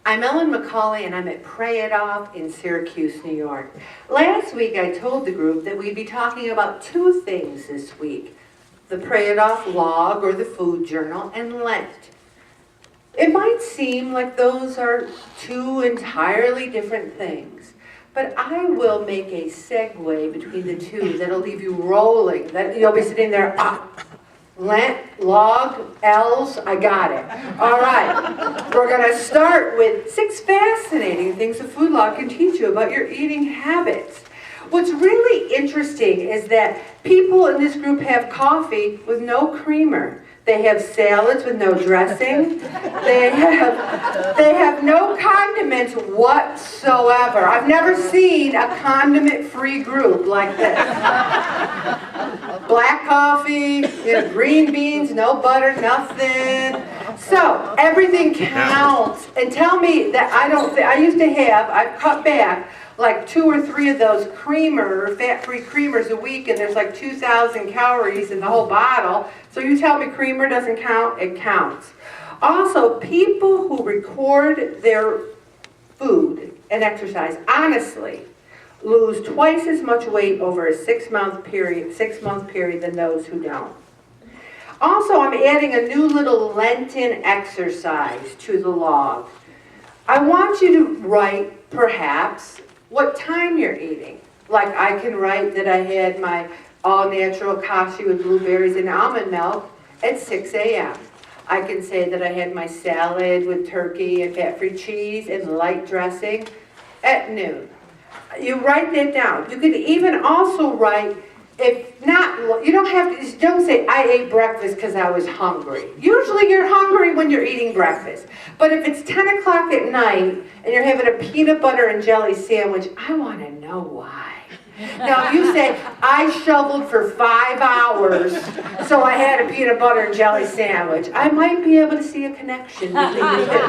I'm Ellen McCauley, and I'm at Pray It Off in Syracuse, New York. Last week I told the group that we'd be talking about two things this week: the Pray It Off log, or the food journal, and Lent. It might seem like those are two entirely different things, but I will make a segue between the two that'll leave you rolling. That you'll be sitting there, Lent, log, L's, I got it. All right, we're going to start with 6 fascinating things a food log can teach you about your eating habits. What's really interesting is that people in this group have coffee with no creamer. They have salads with no dressing. They have no condiments whatsoever. I've never seen a condiment-free group like this. Black coffee, green beans, no butter, nothing. So everything counts. And tell me that I've cut back like 2 or 3 of those fat-free creamers a week, and there's like 2,000 calories in the whole bottle. So you tell me creamer doesn't count? It counts. Also, people who record their food and exercise honestly lose twice as much weight over a 6-month period than those who don't. Also, I'm adding a new little Lenten exercise to the log. I want you to write, perhaps, what time you're eating. Like I can write that I had my all-natural kashi with blueberries and almond milk at 6 a.m. I can say that I had my salad with turkey and fat-free cheese and light dressing at noon. You write that down. You could even also write, if not, you don't have to, don't say, I ate breakfast because I was hungry. Usually you're hungry when you're eating breakfast. But if it's 10 o'clock at night and you're having a peanut butter and jelly sandwich, I want to know why. Now, if you say, I shoveled for 5 hours, so I had a peanut butter and jelly sandwich, I might be able to see a connection between the two.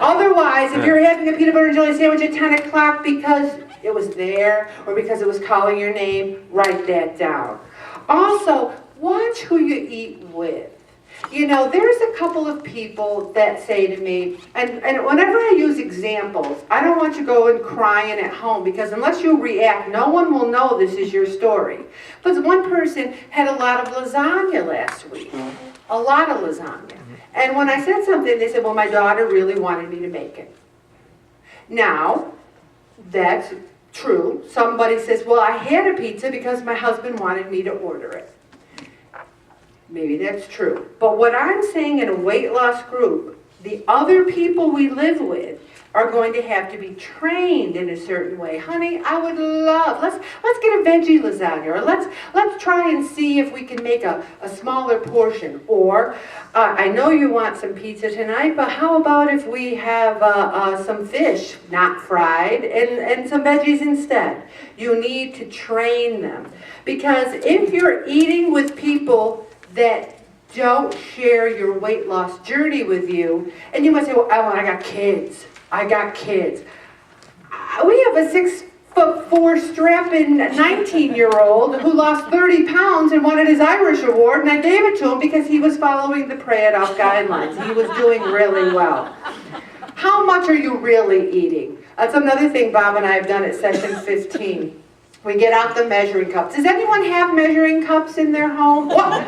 Otherwise, if you're having a peanut butter and jelly sandwich at 10 o'clock because it was there or because it was calling your name, write that down. Also, watch who you eat with. You know, there's a couple of people that say to me, and whenever I use examples, I don't want you going crying at home, because unless you react, no one will know this is your story. But one person had a lot of lasagna last week. A lot of lasagna. And when I said something, they said, well, my daughter really wanted me to make it. Now, that's true. Somebody says, well, I had a pizza because my husband wanted me to order it. Maybe that's true. But what I'm saying, in a weight loss group, the other people we live with are going to have to be trained in a certain way. Honey, I would love, let's get a veggie lasagna, or let's try and see if we can make a smaller portion. Or, I know you want some pizza tonight, but how about if we have some fish, not fried, and some veggies instead? You need to train them. Because if you're eating with people that don't share your weight loss journey with you, and you might say, well, Ellen, I got kids. We have a 6'4" strapping 19-year-old who lost 30 pounds and wanted his Irish award, and I gave it to him because he was following the Pray It Off guidelines. He was doing really well. How much are you really eating? That's another thing Bob and I have done at session 15. We get out the measuring cups. Does anyone have measuring cups in their home? What?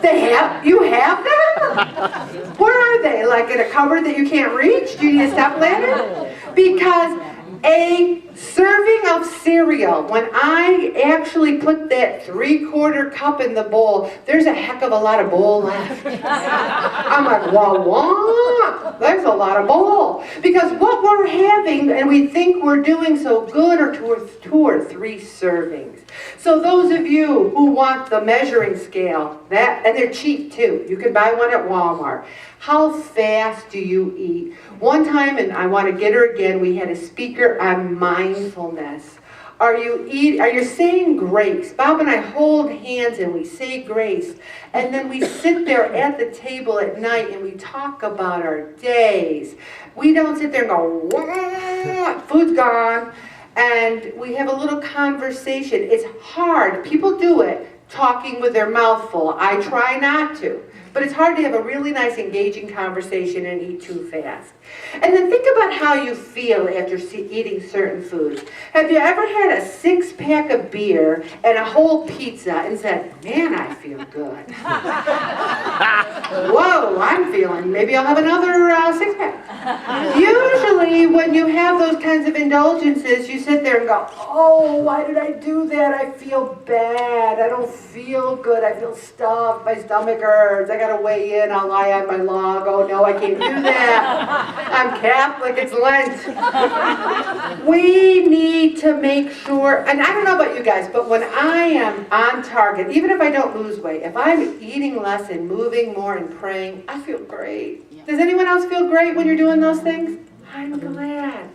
They have? You have them? Where are they? Like in a cupboard that you can't reach? Do you need a stepladder? Because a serving of cereal, when I actually put that 3/4 cup in the bowl, there's a heck of a lot of bowl left. I'm like, wah, there's a lot of bowl. Because what we're having, and we think we're doing so good, are 2 or 3 servings. So those of you who want the measuring scale, and they're cheap too. You can buy one at Walmart. How fast do you eat? One time, and I want to get her again, we had a speaker on mindfulness. Are you saying grace? Bob and I hold hands and we say grace. And then we sit there at the table at night and we talk about our days. We don't sit there and go, wah, food's gone. And we have a little conversation. It's hard. People do it talking with their mouth full. I try not to. But it's hard to have a really nice, engaging conversation and eat too fast. And then think about how you feel after eating certain foods. Have you ever had a 6-pack of beer and a whole pizza and said, man, I feel good. Whoa, I'm feeling, maybe I'll have another 6-pack. Usually when you have those kinds of indulgences, you sit there and go, oh, why did I do that? I feel bad. I don't feel good. I feel stuffed. My stomach hurts. I got to weigh in. I'll lie on my log. Oh, no, I can't do that. I'm Catholic. It's Lent. We need to make sure, and I don't know about you guys, but when I am on target, even if I don't lose weight, if I'm eating less and moving more and praying, I feel great. Does anyone else feel great when you're doing those things? I'm glad.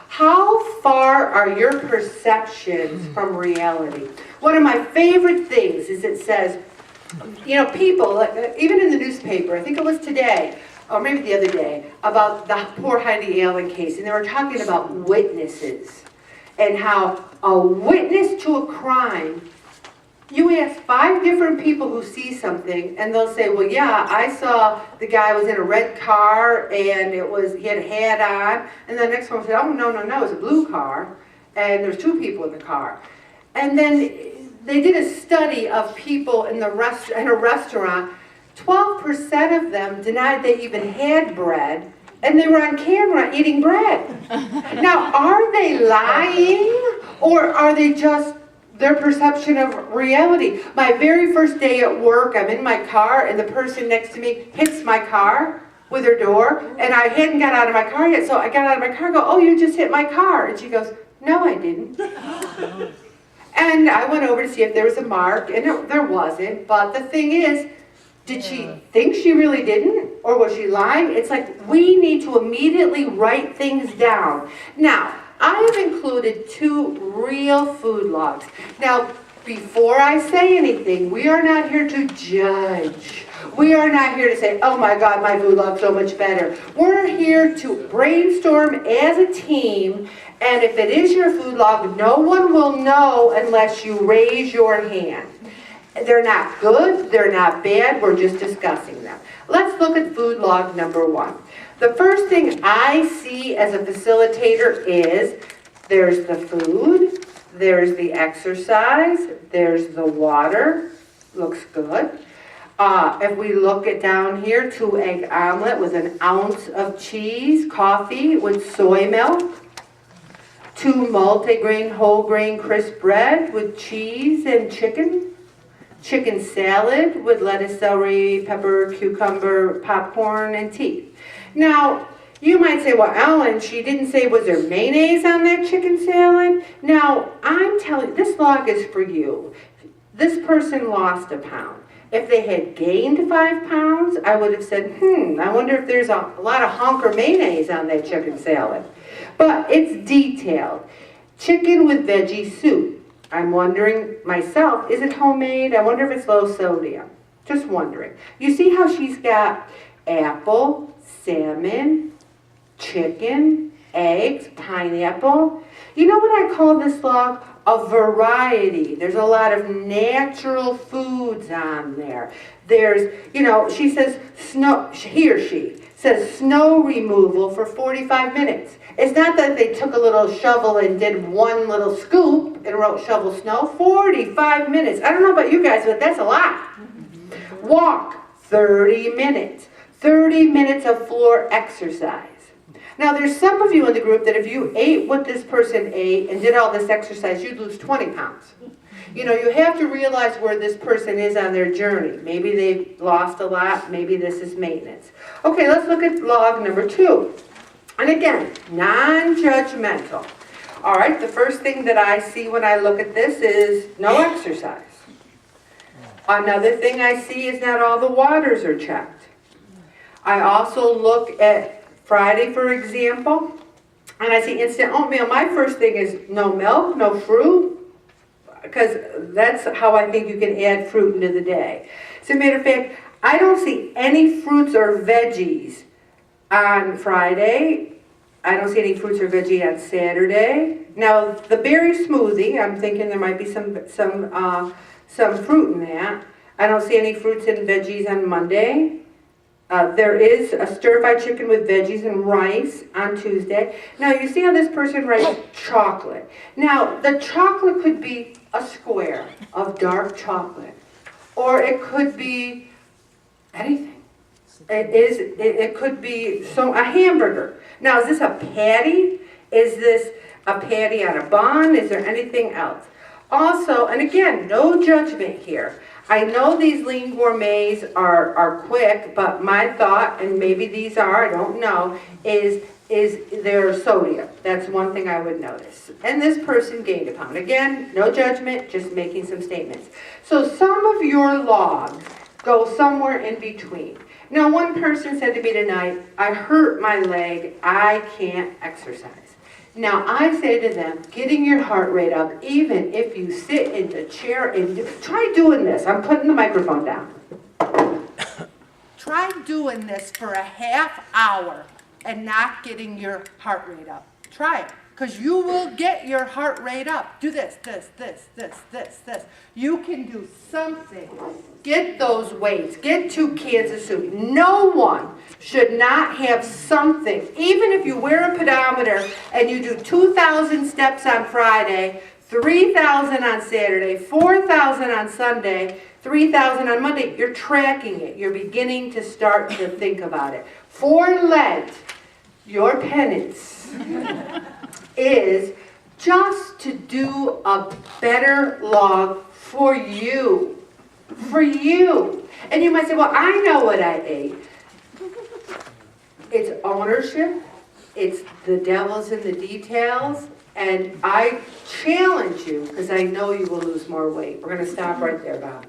How far are your perceptions from reality? One of my favorite things is it says, you know, people, even in the newspaper, I think it was today, or maybe the other day, about the poor Heidi Allen case, and they were talking about witnesses, and how a witness to a crime, you ask 5 different people who see something, and they'll say, well, yeah, I saw the guy was in a red car, and he had a hat on, and the next one said, oh, no, it was a blue car, and there's 2 people in the car. And then they did a study of people in a restaurant. 12% of them denied they even had bread, and they were on camera eating bread. Now, are they lying, or are they just their perception of reality? My very first day at work, I'm in my car, and the person next to me hits my car with her door, and I hadn't got out of my car yet, so I got out of my car and go, oh, you just hit my car. And she goes, no, I didn't. And I went over to see if there was a mark, and there wasn't. But the thing is, did she think she really didn't? Or was she lying? It's like we need to immediately write things down. Now, I have included 2 real food logs. Now, before I say anything, we are not here to judge. We are not here to say, oh my God, my food log's so much better. We're here to brainstorm as a team, and if it is your food log, no one will know unless you raise your hand. They're not good, they're not bad, we're just discussing them. Let's look at food log number 1. The first thing I see as a facilitator is there's the food, there's the exercise, there's the water, looks good. If we look at down here, 2 egg omelet with an ounce of cheese, coffee with soy milk, 2 multigrain whole grain crisp bread with cheese and chicken salad with lettuce, celery, pepper, cucumber, popcorn, and tea. Now, you might say, well, Ellen, she didn't say, was there mayonnaise on that chicken salad? Now, I'm telling you, this log is for you. This person lost a pound. If they had gained 5 pounds, I would have said, I wonder if there's a lot of honker mayonnaise on that chicken salad. But it's detailed. Chicken with veggie soup. I'm wondering myself, is it homemade? I wonder if it's low sodium. Just wondering. You see how she's got apple, salmon, chicken, eggs, pineapple. You know what I call this log? A variety. There's a lot of natural foods on there. There's, she says she says snow removal for 45 minutes. It's not that they took a little shovel and did one little scoop and wrote shovel snow. 45 minutes. I don't know about you guys, but that's a lot. Walk, 30 minutes. 30 minutes of floor exercise. Now, there's some of you in the group that if you ate what this person ate and did all this exercise, you'd lose 20 pounds. You have to realize where this person is on their journey. Maybe they've lost a lot. Maybe this is maintenance. Okay, let's look at log number 2. And again, non-judgmental. All right, the first thing that I see when I look at this is no exercise. Another thing I see is not all the waters are checked. I also look at Friday, for example, and I see instant oatmeal. My first thing is no milk, no fruit, because that's how I think you can add fruit into the day. As a matter of fact, I don't see any fruits or veggies on Friday. I don't see any fruits or veggie on Saturday. Now, the berry smoothie, I'm thinking there might be some fruit in that. I don't see any fruits and veggies on Monday. There is a stir-fried chicken with veggies and rice on Tuesday. Now, you see how this person writes chocolate. Now, the chocolate could be a square of dark chocolate, or it could be anything. It could be a hamburger. Now, is this a patty? Is this a patty on a bun? Is there anything else? Also, and again, no judgment here. I know these lean gourmets are quick, but my thought, and maybe these are, I don't know, is their sodium. That's one thing I would notice. And this person gained a pound. Again, no judgment, just making some statements. So some of your logs go somewhere in between. Now, one person said to me tonight, I hurt my leg, I can't exercise. Now, I say to them, getting your heart rate up, even if you sit in the chair and try doing this. I'm putting the microphone down. Try doing this for a half hour and not getting your heart rate up. Try it, because you will get your heart rate up. Do this, this, this, this, this, this. You can do something. Get those weights. Get 2 cans of soup. No one should not have something. Even if you wear a pedometer and you do 2,000 steps on Friday, 3,000 on Saturday, 4,000 on Sunday, 3,000 on Monday, you're tracking it. You're beginning to start to think about it. For Lent, your penance is just to do a better log for you. For you. And you might say, well, I know what I ate. It's ownership. It's the devil's in the details. And I challenge you, because I know you will lose more weight. We're going to stop right there, Bob.